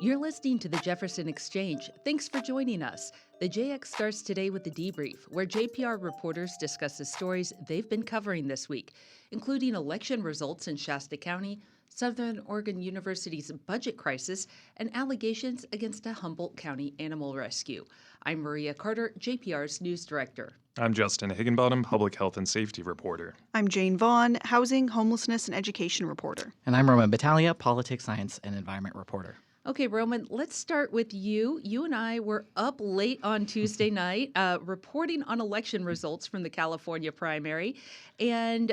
You're listening to the Jefferson Exchange. Thanks for joining us. The JX starts today with the debrief, where JPR reporters discuss the stories they've been covering this week, including election results in Shasta County, Southern Oregon University's budget crisis, and allegations against a Humboldt County animal rescue. I'm Maria Carter, JPR's news director. I'm Justin Higginbottom, public health and safety reporter. I'm Jane Vaughn, housing, homelessness, and education reporter. And I'm Roman Battaglia, politics, science, and environment reporter. Okay, Roman, let's start with you. You and I were up late on Tuesday night reporting on election results from the California primary, and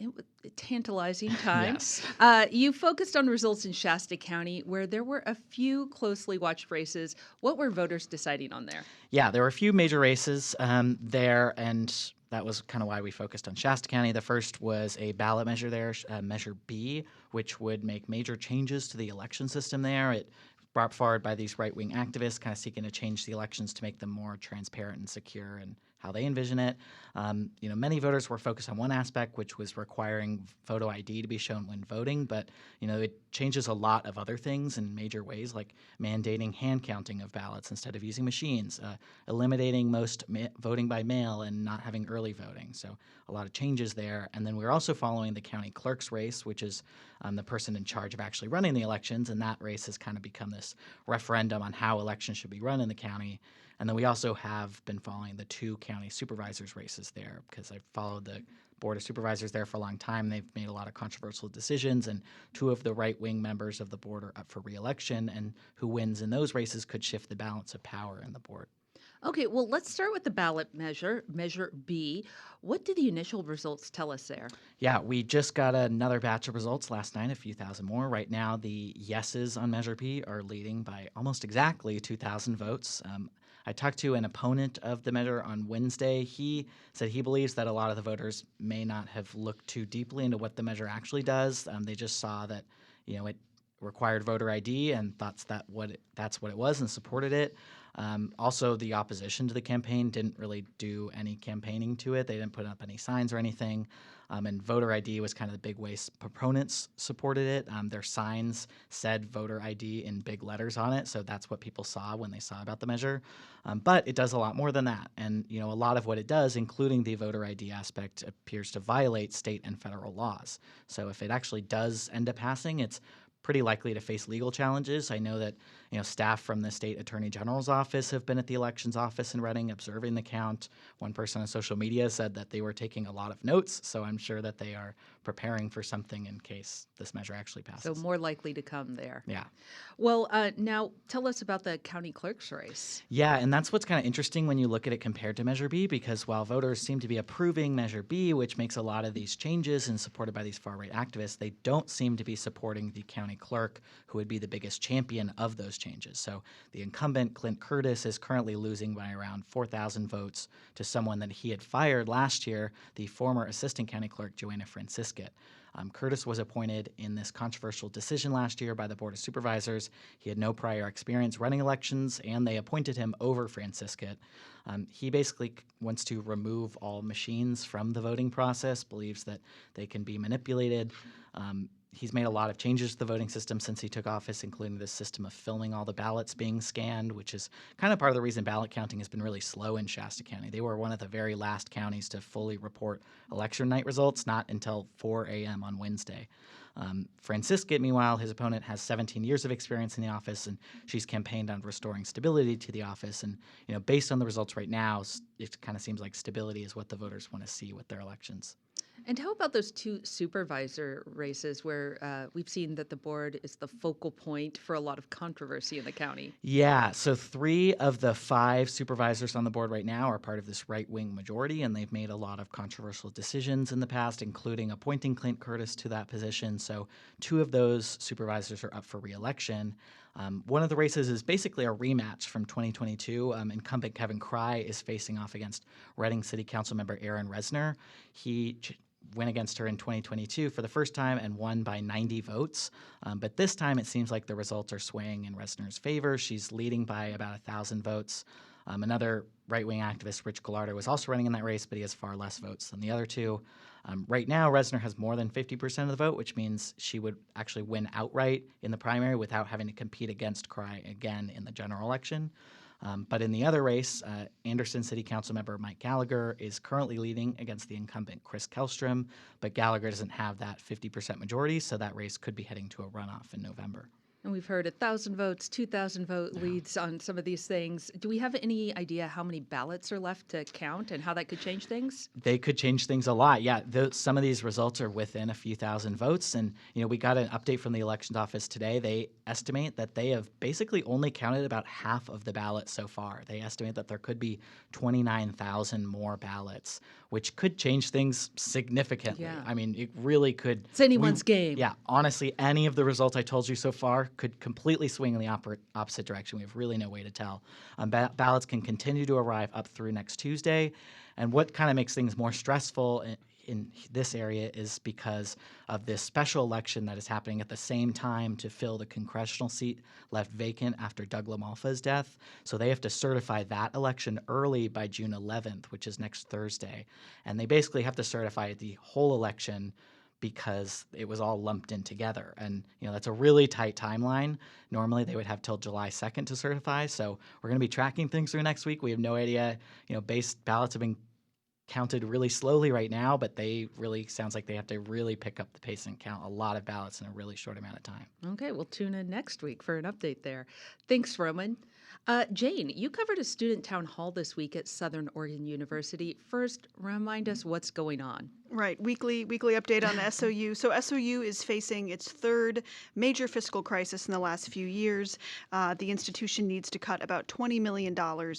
it was a tantalizing time. Yes. You focused on results in Shasta County, where there were a few closely watched races. What were voters deciding on there? Yeah, there were a few major races there, and that was kind of why we focused on Shasta County. The first was a ballot measure there, Measure B, which would make major changes to the election system there. It brought forward by these right-wing activists kind of seeking to change the elections to make them more transparent and secure and how they envision it. Many voters were focused on one aspect, which was requiring photo ID to be shown when voting, but, it changes a lot of other things in major ways, like mandating hand counting of ballots instead of using machines, eliminating most voting by mail and not having early voting. So a lot of changes there. And then we're also following the county clerk's race, which is the person in charge of actually running the elections, and that race has kind of become this referendum on how elections should be run in the county. And then we also have been following the two county supervisors races there because I've followed the Board of Supervisors there for a long time. They've made a lot of controversial decisions, and two of the right-wing members of the board are up for re-election, and who wins in those races could shift the balance of power in the board. Okay, well, let's start with the ballot measure, Measure B. What did the initial results tell us there? Yeah, we just got another batch of results last night, a few thousand more. Right now, the yeses on Measure B are leading by almost exactly 2,000 votes. I talked to an opponent of the measure on Wednesday. He said he believes that a lot of the voters may not have looked too deeply into what the measure actually does. They just saw that, it required voter ID and thought that's what it was and supported it. Also, the opposition to the campaign didn't really do any campaigning to it. They didn't put up any signs or anything. And voter ID was kind of the big way proponents supported it. Their signs said voter ID in big letters on it, so that's what people saw when they saw about the measure. But it does a lot more than that. And, a lot of what it does, including the voter ID aspect, appears to violate state and federal laws. So if it actually does end up passing, it's pretty likely to face legal challenges. I know that staff from the state attorney general's office have been at the elections office in Reading observing the count. One person on social media said that they were taking a lot of notes, so I'm sure that they are preparing for something in case this measure actually passes. So more likely to come there. Yeah. Well, now tell us about the county clerk's race. Yeah, and that's what's kind of interesting when you look at it compared to Measure B, because while voters seem to be approving Measure B, which makes a lot of these changes and supported by these far-right activists, they don't seem to be supporting the county clerk, who would be the biggest champion of those changes. So the incumbent, Clint Curtis, is currently losing by around 4,000 votes to someone that he had fired last year, the former assistant county clerk, Joanna Franciscat. Curtis was appointed in this controversial decision last year by the Board of Supervisors. He had no prior experience running elections, and they appointed him over Franciscat. He basically wants to remove all machines from the voting process, believes that they can be manipulated. He's made a lot of changes to the voting system since he took office, including this system of filming all the ballots being scanned, which is kind of part of the reason ballot counting has been really slow in Shasta County. They were one of the very last counties to fully report election night results, not until 4 a.m. on Wednesday. Franciscat, meanwhile, his opponent, has 17 years of experience in the office, and she's campaigned on restoring stability to the office. And, based on the results right now, it kind of seems like stability is what the voters want to see with their elections. And how about those two supervisor races where we've seen that the board is the focal point for a lot of controversy in the county? Yeah, so 3 of the 5 supervisors on the board right now are part of this right-wing majority, and they've made a lot of controversial decisions in the past, including appointing Clint Curtis to that position. So 2 of those supervisors are up for re-election. One of the races is basically a rematch from 2022. Incumbent Kevin Cry is facing off against Reading City Council member Aaron Resner. He went against her in 2022 for the first time and won by 90 votes. But this time it seems like the results are swaying in Resner's favor. She's leading by about 1,000 votes. Another right-wing activist, Rich Gallardo, was also running in that race, but he has far less votes than the other two. Right now, Resner has more than 50% of the vote, which means she would actually win outright in the primary without having to compete against Cry again in the general election. But in the other race, Anderson City Council member Mike Gallagher is currently leading against the incumbent Chris Kellstrom, but Gallagher doesn't have that 50% majority, so that race could be heading to a runoff in November. And we've heard 1,000 votes, 2,000 vote leads on some of these things. Do we have any idea how many ballots are left to count and how that could change things? They could change things a lot. Yeah, some of these results are within a few thousand votes. And, we got an update from the elections office today. They estimate that they have basically only counted about half of the ballots so far. They estimate that there could be 29,000 more ballots, which could change things significantly. Yeah. I mean, it really could. It's anyone's game. Yeah, honestly, any of the results I told you so far could completely swing in the opposite direction. We have really no way to tell. Ballots can continue to arrive up through next Tuesday. And what kind of makes things more stressful in this area is because of this special election that is happening at the same time to fill the congressional seat left vacant after Doug LaMalfa's death. So they have to certify that election early by June 11th, which is next Thursday. And they basically have to certify the whole election because it was all lumped in together. And, that's a really tight timeline. Normally, they would have till July 2nd to certify. So we're going to be tracking things through next week. We have no idea. Ballots have been counted really slowly right now, but they really sounds like they have to really pick up the pace and count a lot of ballots in a really short amount of time. Okay, we'll tune in next week for an update there. Thanks, Roman. Jane, you covered a student town hall this week at Southern Oregon University. First, remind us what's going on. Right, weekly update on the SOU. So SOU is facing its third major fiscal crisis in the last few years. The institution needs to cut about $20 million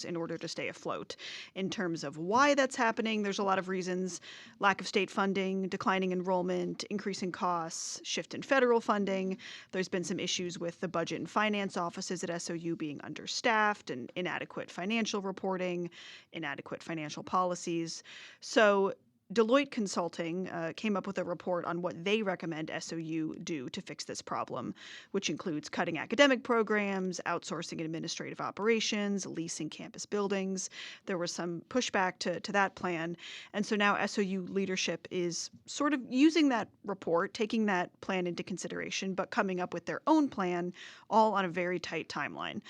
in order to stay afloat. In terms of why that's happening, there's a lot of reasons: lack of state funding, declining enrollment, increasing costs, shift in federal funding. There's been some issues with the budget and finance offices at SOU being understaffed and inadequate financial reporting, inadequate financial policies. So Deloitte Consulting came up with a report on what they recommend SOU do to fix this problem, which includes cutting academic programs, outsourcing administrative operations, leasing campus buildings. There was some pushback to that plan. And so now SOU leadership is sort of using that report, taking that plan into consideration, but coming up with their own plan, all on a very tight timeline.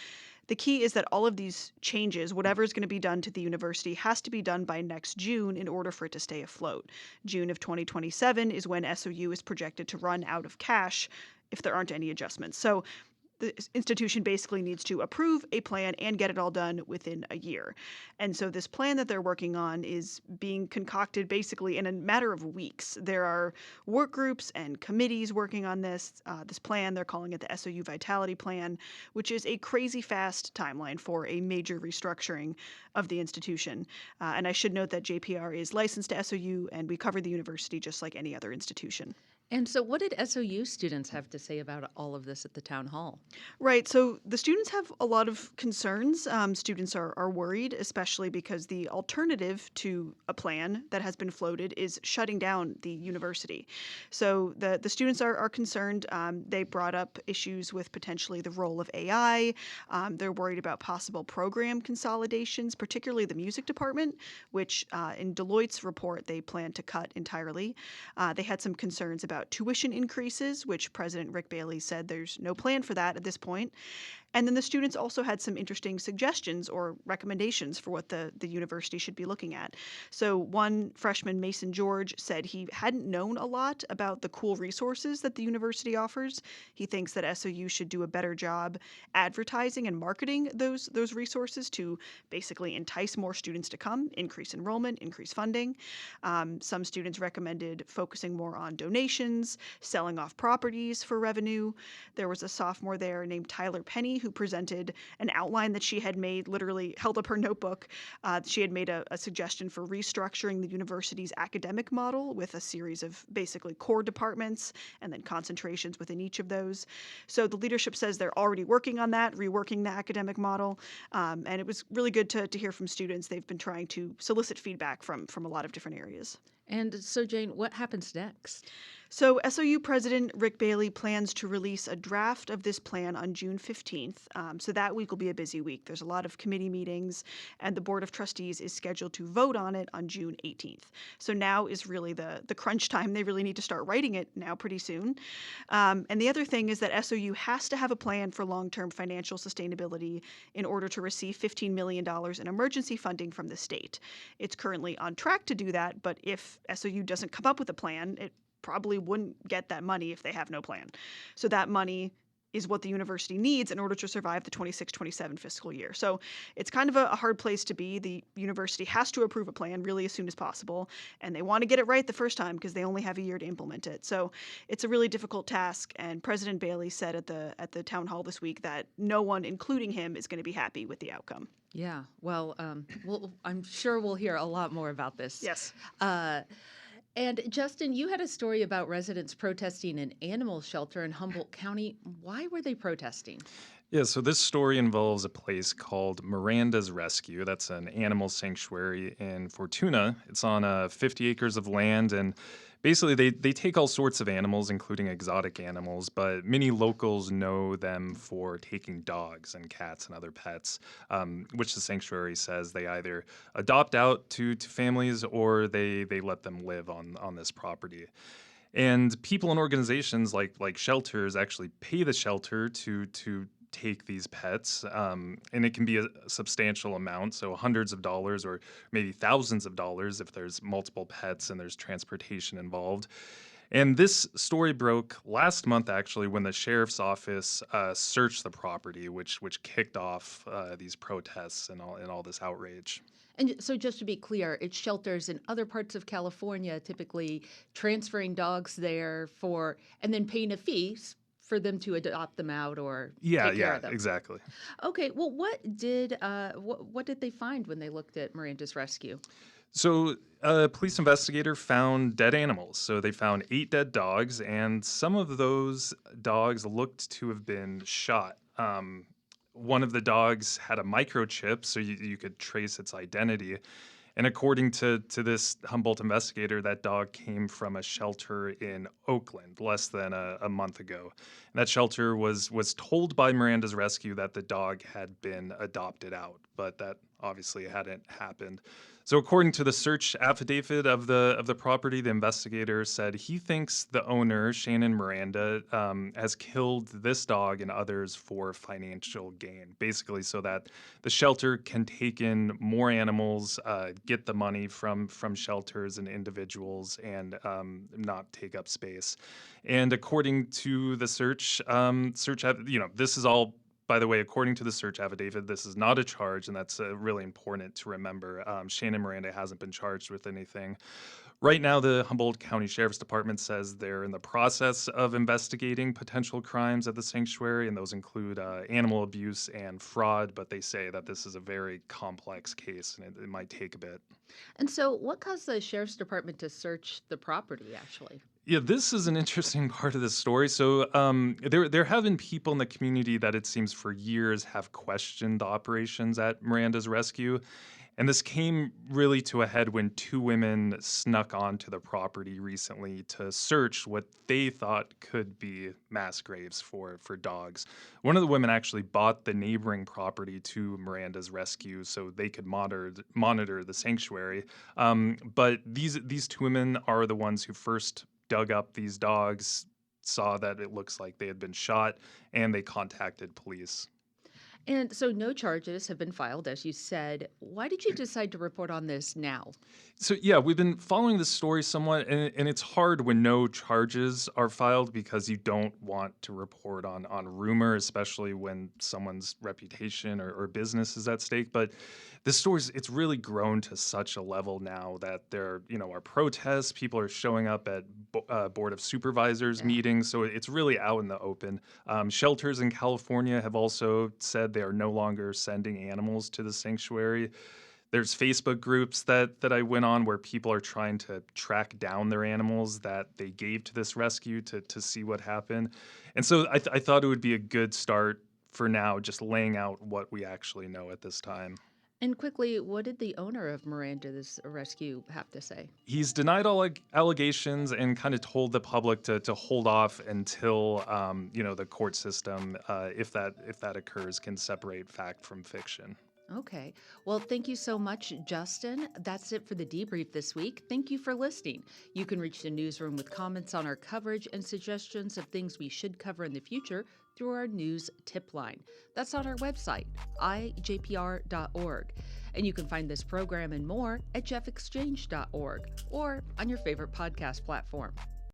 The key is that all of these changes, whatever is going to be done to the university, has to be done by next June in order for it to stay afloat. June of 2027 is when SOU is projected to run out of cash if there aren't any adjustments. So the institution basically needs to approve a plan and get it all done within a year. And so this plan that they're working on is being concocted basically in a matter of weeks. There are work groups and committees working on this plan. They're calling it the SOU Vitality Plan, which is a crazy fast timeline for a major restructuring of the institution. And I should note that JPR is licensed to SOU, and we cover the university just like any other institution. And so what did SOU students have to say about all of this at the town hall? Right. So the students have a lot of concerns. Students are worried, especially because the alternative to a plan that has been floated is shutting down the university. So the students are concerned. They brought up issues with potentially the role of AI. They're worried about possible program consolidations, particularly the music department, which in Deloitte's report they plan to cut entirely. They had some concerns about tuition increases, which President Rick Bailey said there's no plan for that at this point. And then the students also had some interesting suggestions or recommendations for what the university should be looking at. So one freshman, Mason George, said he hadn't known a lot about the cool resources that the university offers. He thinks that SOU should do a better job advertising and marketing those resources to basically entice more students to come, increase enrollment, increase funding. Some students recommended focusing more on donations, selling off properties for revenue. There was a sophomore there named Tyler Penny who presented an outline that she had made, literally held up her notebook. She had made a suggestion for restructuring the university's academic model with a series of basically core departments and then concentrations within each of those. So the leadership says they're already working on that, reworking the academic model. And it was really good to hear from students. They've been trying to solicit feedback from a lot of different areas. And so, Jane, what happens next? So, SOU President Rick Bailey plans to release a draft of this plan on June 15th. So, that week will be a busy week. There's a lot of committee meetings, and the Board of Trustees is scheduled to vote on it on June 18th. So, now is really the crunch time. They really need to start writing it now pretty soon. And the other thing is that SOU has to have a plan for long term financial sustainability in order to receive $15 million in emergency funding from the state. It's currently on track to do that, but if SOU doesn't come up with a plan, it probably wouldn't get that money if they have no plan. So that money is what the university needs in order to survive the 26-27 fiscal year. So it's kind of a hard place to be. The university has to approve a plan really as soon as possible, and they want to get it right the first time because they only have a year to implement it. So it's a really difficult task, and President Bailey said at the town hall this week that no one, including him, is going to be happy with the outcome. Yeah, well, I'm sure we'll hear a lot more about this. Yes. And Justin, you had a story about residents protesting an animal shelter in Humboldt County. Why were they protesting? Yeah, so this story involves a place called Miranda's Rescue. That's an animal sanctuary in Fortuna. It's on 50 acres of land, and basically they take all sorts of animals, including exotic animals, but many locals know them for taking dogs and cats and other pets, which the sanctuary says they either adopt out to families or they let them live on this property. And people and organizations like shelters actually pay the shelter to take these pets, and it can be a substantial amount, so hundreds of dollars or maybe thousands of dollars if there's multiple pets and there's transportation involved. And this story broke last month, actually, when the sheriff's office searched the property, which kicked off these protests and all this outrage. And so just to be clear, it's shelters in other parts of California, typically transferring dogs there and then paying a fee for them to adopt them out or take care of them. Exactly. Okay, well, what did they find when they looked at Miranda's Rescue? So a police investigator found dead animals. So they found 8 dead dogs, and some of those dogs looked to have been shot. One of the dogs had a microchip, so you could trace its identity. And according to this Humboldt investigator, that dog came from a shelter in Oakland less than a month ago. And that shelter was told by Miranda's Rescue that the dog had been adopted out, but that obviously hadn't happened. So according to the search affidavit of the property, the investigator said he thinks the owner, Shannon Miranda, has killed this dog and others for financial gain, basically so that the shelter can take in more animals, get the money from shelters and individuals, and not take up space. And according to the search, this is all. By the way, according to the search affidavit, this is not a charge, and that's really important to remember. Shannon Miranda hasn't been charged with anything. Right now, the Humboldt County Sheriff's Department says they're in the process of investigating potential crimes at the sanctuary, and those include animal abuse and fraud, but they say that this is a very complex case, and it might take a bit. And so what caused the Sheriff's Department to search the property, actually? Yeah, this is an interesting part of this story. So there have been people in the community that it seems for years have questioned the operations at Miranda's Rescue. And this came really to a head when 2 women snuck onto the property recently to search what they thought could be mass graves for dogs. One of the women actually bought the neighboring property to Miranda's Rescue so they could monitor the sanctuary. But these 2 women are the ones who first dug up these dogs, saw that it looks like they had been shot, and they contacted police. And so no charges have been filed, as you said. Why did you decide to report on this now? So, yeah, we've been following this story somewhat, and it's hard when no charges are filed because you don't want to report on rumor, especially when someone's reputation or business is at stake. But this story's, it's really grown to such a level now that there are protests. People are showing up at Board of Supervisors meetings. So it's really out in the open. Shelters in California have also said they are no longer sending animals to the sanctuary. There's Facebook groups that I went on where people are trying to track down their animals that they gave to this rescue to see what happened. And so I thought it would be a good start for now, just laying out what we actually know at this time. And quickly, what did the owner of Miranda's rescue have to say? He's denied all allegations and kind of told the public to hold off until the court system, if that occurs, can separate fact from fiction. Okay. Well, thank you so much, Justin. That's it for the debrief this week. Thank you for listening. You can reach the newsroom with comments on our coverage and suggestions of things we should cover in the future through our news tip line. That's on our website, ijpr.org. And you can find this program and more at jeffexchange.org or on your favorite podcast platform.